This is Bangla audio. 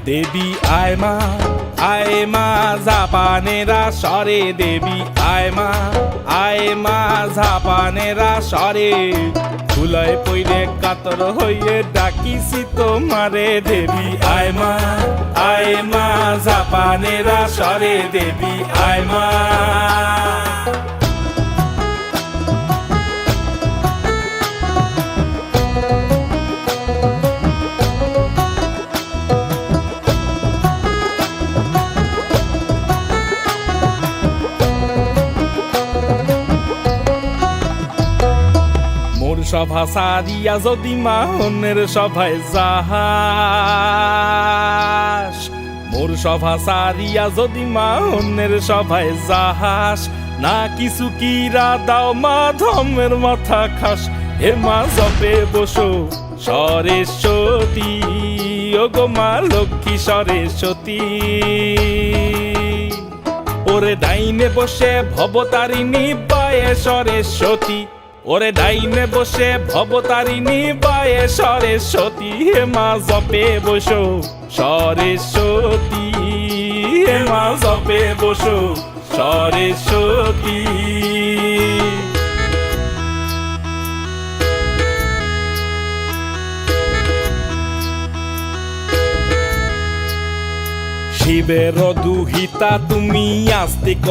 দেবী আয় মা জাপানেরা সরে, দেবী আয় মা জাপানেরা সরে। ধুলায় পইরে কাতর হইয়ে ডাকিছি তোমারে, দেবী আয় মা জাপানেরা সরে, দেবী আয় মা। মোর সভা সারিয়া যদি মা অন্যের সভায় যাহাস, মোর সভা সারিয়া যদি মা অন্যের সভায় যাহাস, না কিছু কিরা দাও মা ধর্মের মাথা খাস। হে মা জপে বসো সরস্বতী, ও গো মা লক্ষ্মী সরস্বতী। ওরে ডাইনে বসে ভবতারিণী বায়ে সরস্বতী, ওরে ডাইনে বসে ভবতারিণী বায়ে সরস্বতী। হে মা জপে বসো সরস্বতী, হে মা জপে বসো সরস্বতী। শিবের দুহিতা তুমি আস্তিক